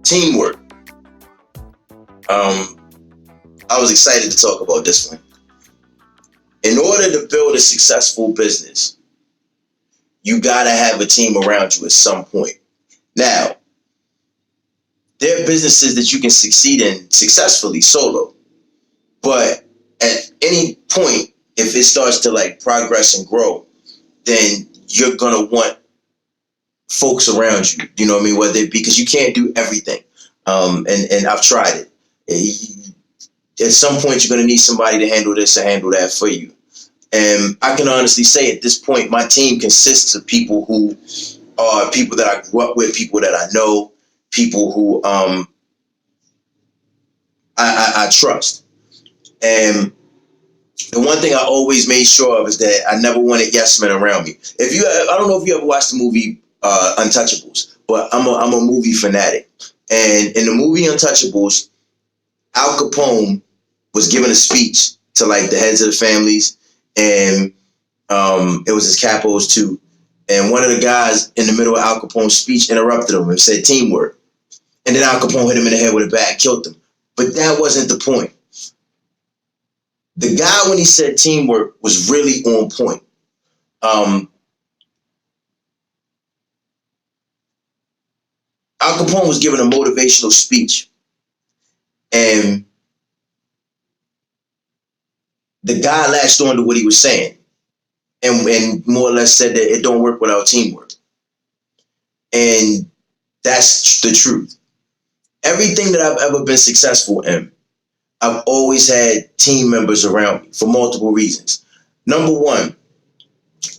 Teamwork. Um, I was excited to talk about this one. In order to build a successful business, you gotta have a team around you at some point. Now, there are businesses that you can succeed in successfully solo, but at any point, if it starts to like progress and grow, then you're gonna want folks around you. You know what I mean? Whether because you can't do everything, and I've tried it. At some point, you're gonna need somebody to handle this and handle that for you. And I can honestly say at this point, my team consists of people who are people that I grew up with, people that I know, people who I trust. And the one thing I always made sure of is that I never wanted yes men around me. I don't know if you ever watched the movie Untouchables, but I'm a movie fanatic. And in the movie Untouchables, Al Capone was giving a speech to like the heads of the families, and it was his capos too. And one of the guys in the middle of Al Capone's speech interrupted him and said teamwork. And then Al Capone hit him in the head with a bat and killed him. But that wasn't the point. The guy, when he said teamwork, was really on point. Al Capone was giving a motivational speech, and the guy latched on to what he was saying, and more or less said that it don't work without teamwork. And that's the truth. Everything that I've ever been successful in, I've always had team members around me for multiple reasons. Number one,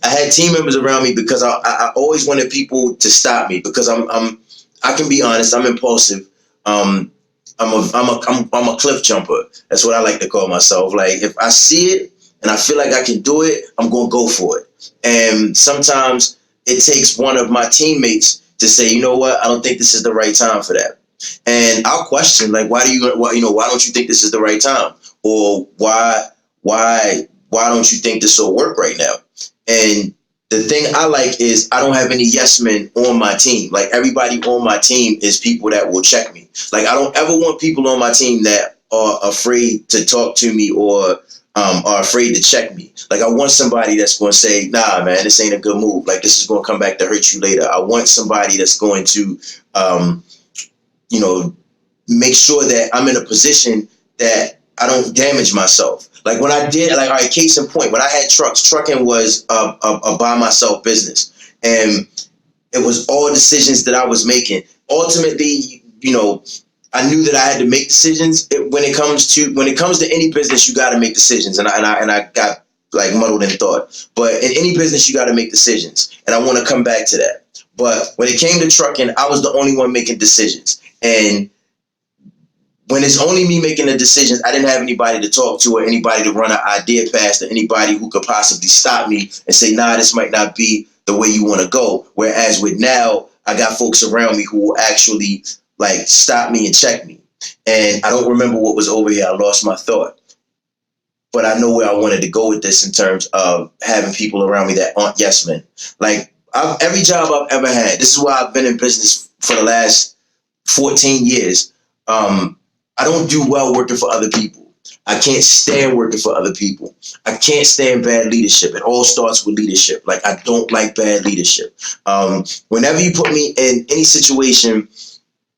I had team members around me because I always wanted people to stop me because I can be honest, I'm impulsive. I'm a cliff jumper. That's what I like to call myself. Like if I see it and I feel like I can do it, I'm gonna go for it. And sometimes it takes one of my teammates to say, you know what, I don't think this is the right time for that. And I'll question like, why don't you think this is the right time? Or why don't you think this will work right now? And the thing I like is I don't have any yes men on my team. Like everybody on my team is people that will check me. Like I don't ever want people on my team that are afraid to talk to me or are afraid to check me. Like I want somebody that's going to say, nah, man, this ain't a good move. Like this is going to come back to hurt you later. I want somebody that's going to, make sure that I'm in a position that I don't damage myself. Like when I did, like, all right, case in point, when I had trucking was a by myself business. And it was all decisions that I was making. Ultimately, I knew that I had to make decisions. When it comes to any business, you got to make decisions. And I got like muddled in thought. But in any business, you got to make decisions. And I want to come back to that. But when it came to trucking, I was the only one making decisions. And when it's only me making the decisions, I didn't have anybody to talk to or anybody to run an idea past or anybody who could possibly stop me and say, nah, this might not be the way you want to go. Whereas with now, I got folks around me who will actually like stop me and check me. And I don't remember what was over here. I lost my thought. But I know where I wanted to go with this in terms of having people around me that aren't yes men. Like every job I've ever had, this is why I've been in business for the last 14 years. I don't do well working for other people. I can't stand working for other people. I can't stand bad leadership. It all starts with leadership. Like I don't like bad leadership. Whenever you put me in any situation,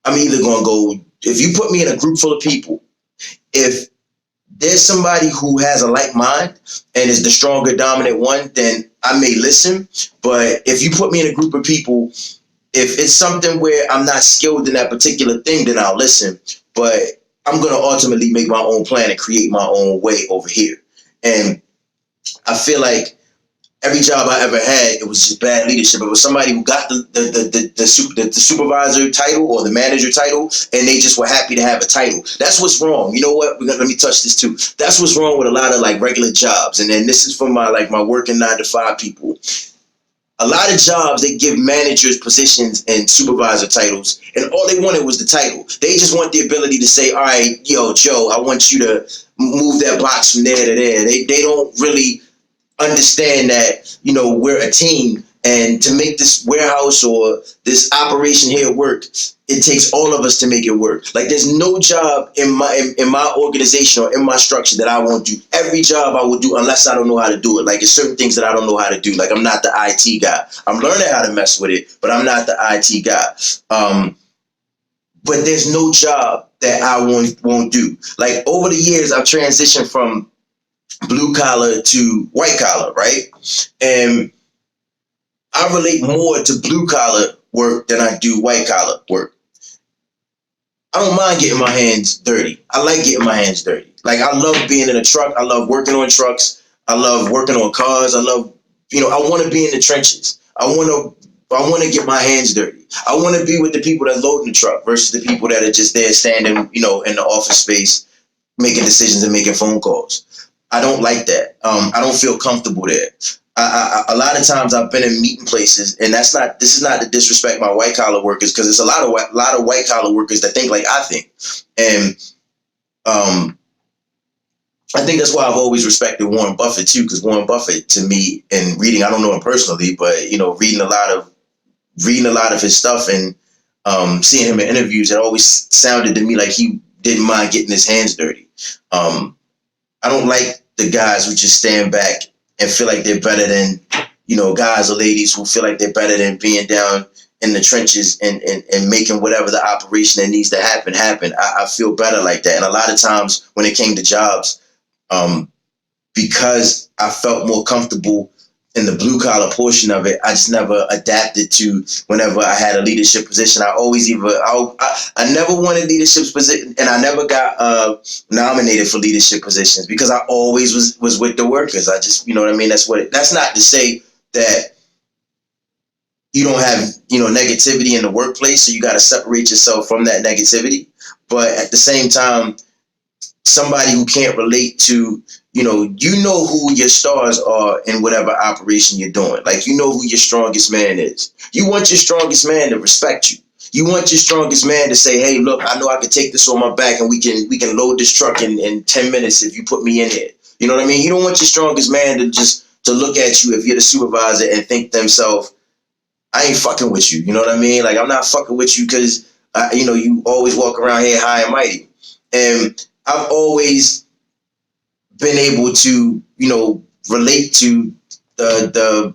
I'm either going to go, if you put me in a group full of people, if there's somebody who has a like mind and is the stronger dominant one, then I may listen. But if you put me in a group of people, if it's something where I'm not skilled in that particular thing, then I'll listen. But I'm going to ultimately make my own plan and create my own way over here. And I feel like every job I ever had, it was just bad leadership. It was somebody who got the supervisor title or the manager title, and they just were happy to have a title. That's what's wrong. You know what? Let me touch this too. That's what's wrong with a lot of like regular jobs. And then this is for my working 9-to-5 people. A lot of jobs, they give managers positions and supervisor titles, and all they wanted was the title. They just want the ability to say, all right, yo, Joe, I want you to move that box from there to there. They don't really understand that, we're a team, and to make this warehouse or this operation here work, it takes all of us to make it work. Like, there's no job in my organization or in my structure that I won't do. Every job I will do unless I don't know how to do it. Like, there's certain things that I don't know how to do. Like, I'm not the IT guy. I'm learning how to mess with it, but I'm not the IT guy. But there's no job that I won't do. Like, over the years, I've transitioned from blue collar to white collar, right? And I relate more to blue collar work than I do white collar work. I don't mind getting my hands dirty. I like getting my hands dirty. Like, I love being in a truck. I love working on trucks. I love working on cars. I love, I want to be in the trenches. I want to get my hands dirty. I want to be with the people that load in the truck versus the people that are just there standing, in the office space, making decisions and making phone calls. I don't like that. I don't feel comfortable there. A lot of times I've been in meeting places, and this is not to disrespect my white collar workers, because there's a lot of white collar workers that think like I think, and I think that's why I've always respected Warren Buffett too, because Warren Buffett, to me, and reading, I don't know him personally, but reading a lot of his stuff and seeing him in interviews, it always sounded to me like he didn't mind getting his hands dirty. I don't like the guys who just stand back and feel like they're better than, guys or ladies who feel like they're better than being down in the trenches and making whatever the operation that needs to happen. I feel better like that. And a lot of times when it came to jobs, because I felt more comfortable in the blue collar portion of it, I just never adapted to whenever I had a leadership position. I never wanted leadership position, and I never got nominated for leadership positions because I always was with the workers. I just, what I mean? That's not to say that you don't have, negativity in the workplace, so you got to separate yourself from that negativity. But at the same time, somebody who can't relate to, who your stars are in whatever operation you're doing. Like, who your strongest man is. You want your strongest man to respect you. You want your strongest man to say, hey, look, I know I can take this on my back and we can load this truck in 10 minutes if you put me in here. You know what I mean? You don't want your strongest man to look at you if you're the supervisor and think to themselves, I ain't fucking with you. You know what I mean? Like, I'm not fucking with you because, you always walk around here high and mighty. And I've always been able to, relate to the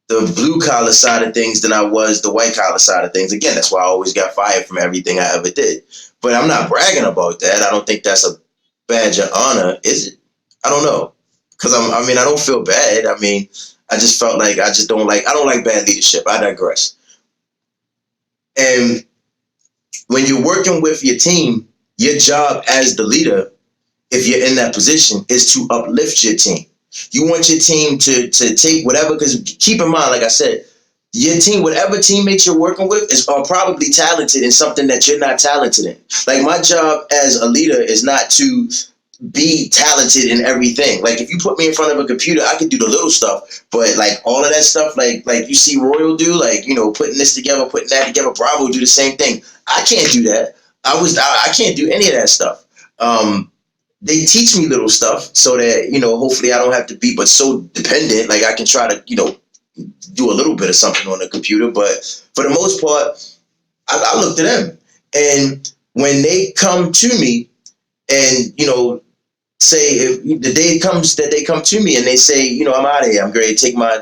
blue collar side of things than I was the white collar side of things. Again, that's why I always got fired from everything I ever did. But I'm not bragging about that. I don't think that's a badge of honor, is it? I don't know. Because I don't feel bad. I mean, I just felt like I don't like bad leadership. I digress. And when you're working with your team, your job as the leader, if you're in that position, is to uplift your team. You want your team to take whatever, because keep in mind, like I said, your team, whatever teammates you're working with are probably talented in something that you're not talented in. Like, my job as a leader is not to be talented in everything. Like, if you put me in front of a computer, I could do the little stuff, but like all of that stuff, like you see Royal do, like, putting this together, putting that together, Bravo do the same thing. I can't do that. I can't do any of that stuff. They teach me little stuff so that, hopefully I don't have to be but so dependent. Like, I can try to, do a little bit of something on the computer, but for the most part, I look to them. And when they come to me and, say, if the day comes that they come to me and they say, I'm out of here, I'm taking my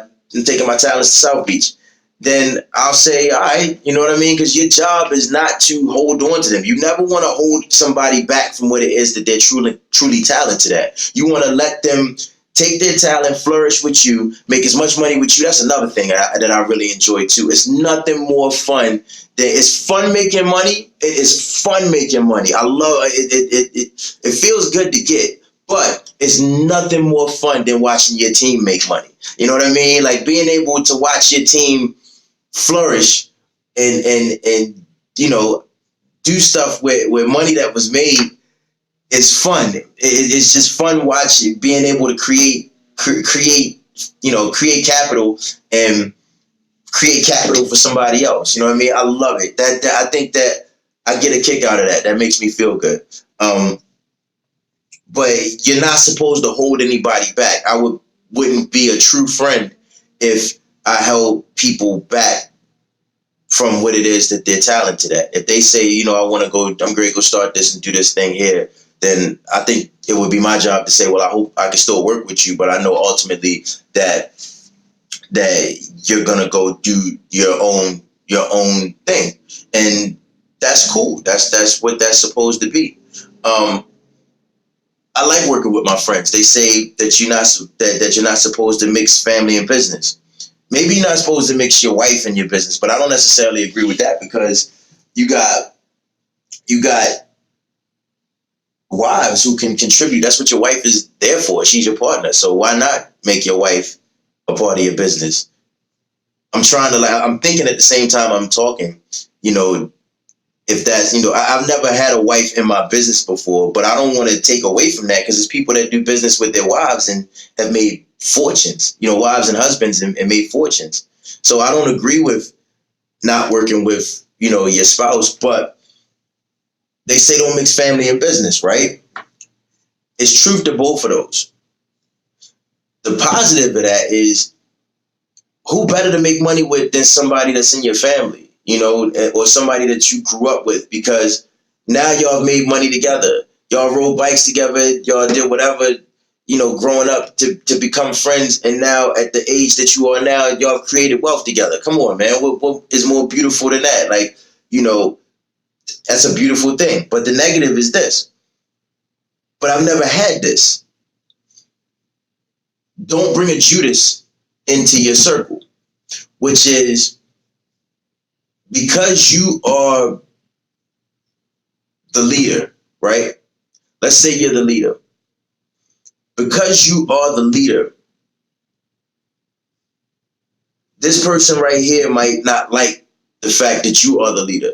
talents to South Beach, then I'll say, all right, you know what I mean? Because your job is not to hold on to them. You never want to hold somebody back from what it is that they're truly talented at. You want to let them take their talent, flourish with you, make as much money with you. That's another thing that I really enjoy too. It's nothing more fun. It's fun making money. It is fun making money. I love it. It feels good to get, but it's nothing more fun than watching your team make money. You know what I mean? Like, being able to watch your team flourish and do stuff with money that was made is fun. It's just fun watching, being able to create create capital and create capital for somebody else. You know what I mean? I love it. That I think that I get a kick out of that. That makes me feel good. But you're not supposed to hold anybody back. Wouldn't be a true friend if I held people back from what it is that they're talented at. If they say, I want to go, I'm great, go start this and do this thing here, then I think it would be my job to say, well, I hope I can still work with you, but I know ultimately that you're gonna go do your own thing, and that's cool. That's what that's supposed to be. I like working with my friends. They say that you're not supposed to mix family and business. Maybe you're not supposed to mix your wife and your business, but I don't necessarily agree with that, because you got wives who can contribute. That's what your wife is there for. She's your partner. So why not make your wife a part of your business? I'm thinking at the same time I'm talking, if that's, I've never had a wife in my business before, but I don't want to take away from that, because there's people that do business with their wives and have made fortunes, wives and husbands, and made fortunes. So I don't agree with not working with, your spouse, but they say don't mix family and business, right? It's truth to both of those. The positive of that is, who better to make money with than somebody that's in your family, or somebody that you grew up with, because now y'all have made money together. Y'all rode bikes together. Y'all did whatever, growing up to become friends. And now at the age that you are now, y'all have created wealth together. Come on, man. What is more beautiful than that? Like, that's a beautiful thing. But the negative is this. But I've never had this. Don't bring a Judas into your circle, which is, because you are the leader, right? Let's say you're the leader. Because you are the leader, this person right here might not like the fact that you are the leader.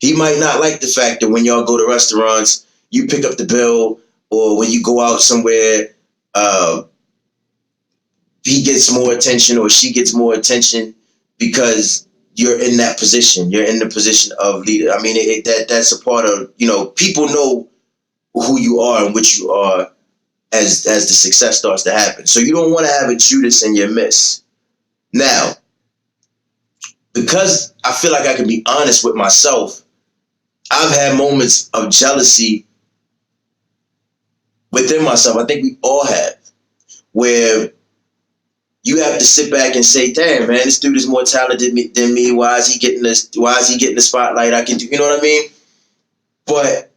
He might not like the fact that when y'all go to restaurants, you pick up the bill, or when you go out somewhere, he gets more attention or she gets more attention, because you're in that position. You're in the position of leader. I mean, that's a part of, people know who you are and what you are as the success starts to happen. So you don't want to have a Judas in your midst. Now, because I feel like I can be honest with myself, I've had moments of jealousy within myself. I think we all have, where you have to sit back and say, damn, man, this dude is more talented than me. Why is he getting this? Why is he getting the spotlight? I can do, you know what I mean? But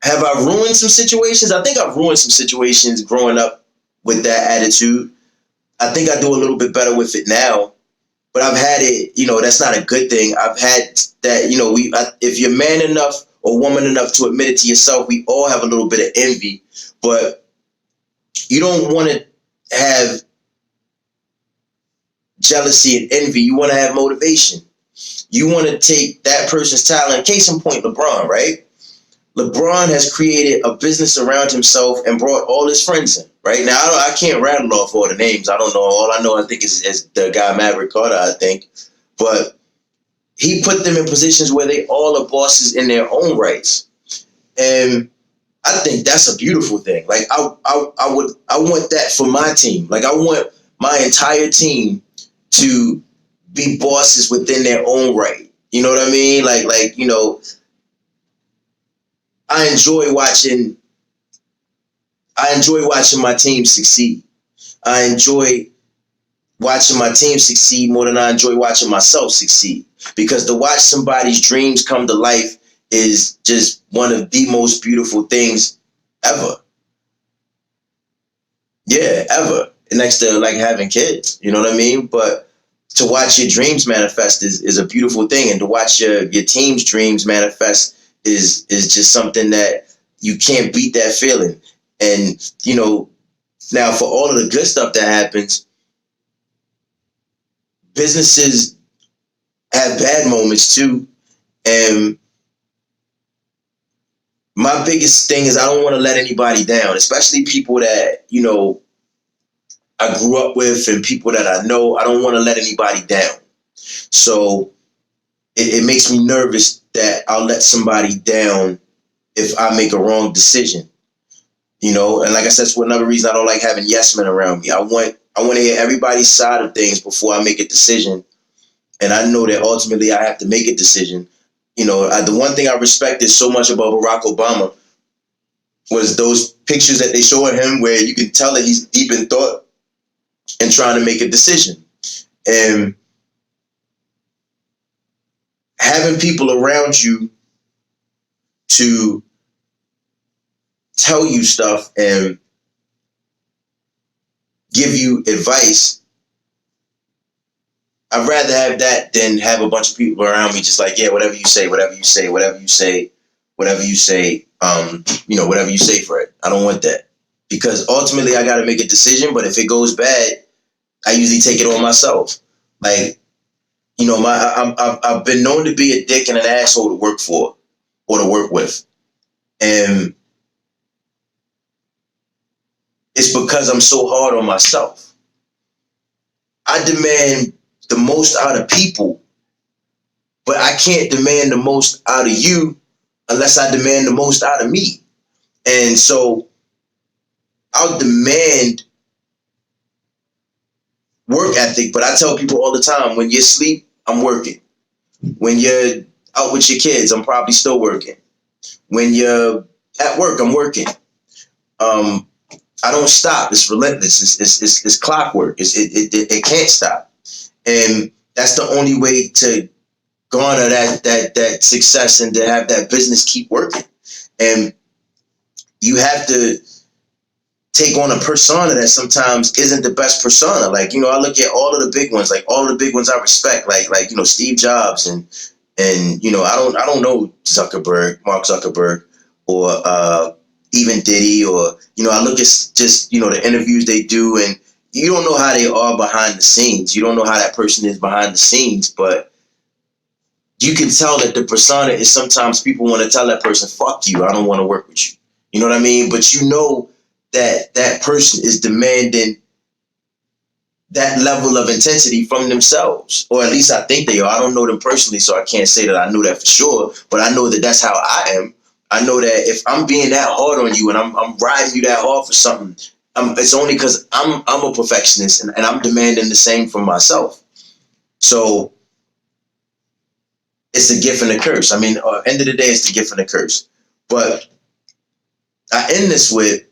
have I ruined some situations? I think I've ruined some situations growing up with that attitude. I think I do a little bit better with it now, but I've had it, that's not a good thing. I've had that, if you're man enough or woman enough to admit it to yourself, we all have a little bit of envy, but you don't want to have jealousy and envy. You want to have motivation. You want to take that person's talent. Case in point, LeBron, right? LeBron has created a business around himself and brought all his friends in, right? Now, I can't rattle off all the names. I don't know. All I know, I think, is the guy Maverick Carter, I think. But he put them in positions where they all are bosses in their own rights. And I think that's a beautiful thing. Like, I want that for my team. Like, I want my entire team to be bosses within their own right. You know what I mean? Like, I enjoy watching my team succeed. I enjoy watching my team succeed more than I enjoy watching myself succeed. Because to watch somebody's dreams come to life is just one of the most beautiful things ever. Yeah, ever. Next to like having kids, you know what I mean? But to watch your dreams manifest is a beautiful thing. And to watch your team's dreams manifest is just something that you can't beat that feeling. And, now for all of the good stuff that happens, businesses have bad moments too. And my biggest thing is I don't want to let anybody down, especially people that, I grew up with and people that I know. I don't want to let anybody down. So it makes me nervous that I'll let somebody down if I make a wrong decision. And like I said, that's another reason I don't like having yes men around me. I want to hear everybody's side of things before I make a decision. And I know that ultimately I have to make a decision. The one thing I respected so much about Barack Obama was those pictures that they show of him where you can tell that he's deep in thought and trying to make a decision. And having people around you to tell you stuff and give you advice, I'd rather have that than have a bunch of people around me just like, yeah, whatever you say, whatever you say, whatever you say, whatever you say, whatever you say for it. I don't want that, because ultimately I got to make a decision. But if it goes bad, I usually take it on myself. Like, I've been known to be a dick and an asshole to work for or to work with. And it's because I'm so hard on myself. I demand the most out of people, but I can't demand the most out of you unless I demand the most out of me. And so I'll demand work ethic, but I tell people all the time, when you sleep, I'm working. When you're out with your kids, I'm probably still working. When you're at work, I'm working. I don't stop. It's relentless. It's clockwork. It can't stop. And that's the only way to garner that success and to have that business keep working. And you have to take on a persona that sometimes isn't the best persona. Like, I look at all of the big ones, like all of the big ones I respect, like Steve Jobs and I don't know Mark Zuckerberg, or even Diddy, or I look at just the interviews they do, and you don't know how they are behind the scenes. You don't know how that person is behind the scenes, but you can tell that the persona is sometimes people want to tell that person, fuck you, I don't want to work with you. You know what I mean? But that person is demanding that level of intensity from themselves, or at least I think they are. I don't know them personally, so I can't say that I know that for sure, but I know that that's how I am. I know that if I'm being that hard on you and I'm riding you that hard for something, it's only because I'm a perfectionist and I'm demanding the same from myself. So it's a gift and a curse. I mean, end of the day, it's the gift and a curse. But I end this with,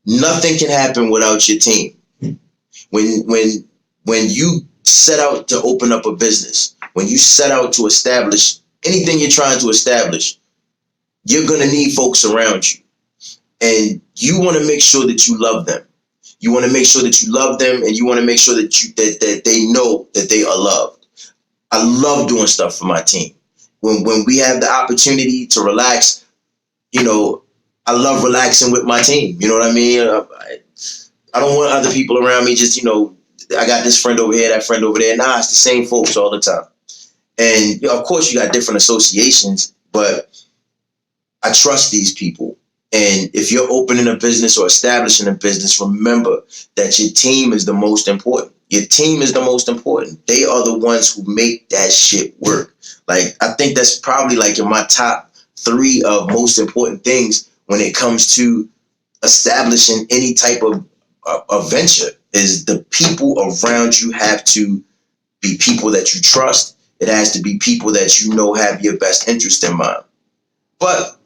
nothing can happen without your team. When you set out to open up a business, when you set out to establish anything you're trying to establish, you're going to need folks around you. And you want to make sure that you love them. You want to make sure that you love them, and you want to make sure that they know that they are loved. I love doing stuff for my team. When we have the opportunity to relax, I love relaxing with my team. You know what I mean? I don't want other people around me just, I got this friend over here, that friend over there. Nah, it's the same folks all the time. And of course you got different associations, but I trust these people. And if you're opening a business or establishing a business, remember that your team is the most important. Your team is the most important. They are the ones who make that shit work. Like, I think that's probably like in my top 3 of most important things when it comes to establishing any type of venture, is the people around you have to be people that you trust. It has to be people that have your best interest in mind. But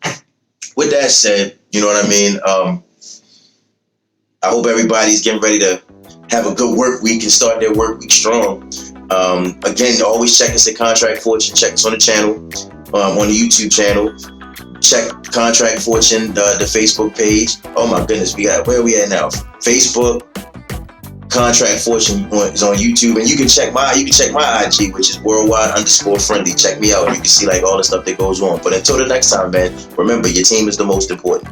with that said, you know what I mean? I hope everybody's getting ready to have a good work week and start their work week strong. Again, always check us at Contract Fortune. Check us on the channel, on the YouTube channel. Check Contract Fortune, the Facebook page. Oh my goodness, where are we at now? Facebook, Contract Fortune is on YouTube, and you can check my IG, which is worldwide_friendly. Check me out. You can see like all the stuff that goes on. But until the next time, man, remember, your team is the most important.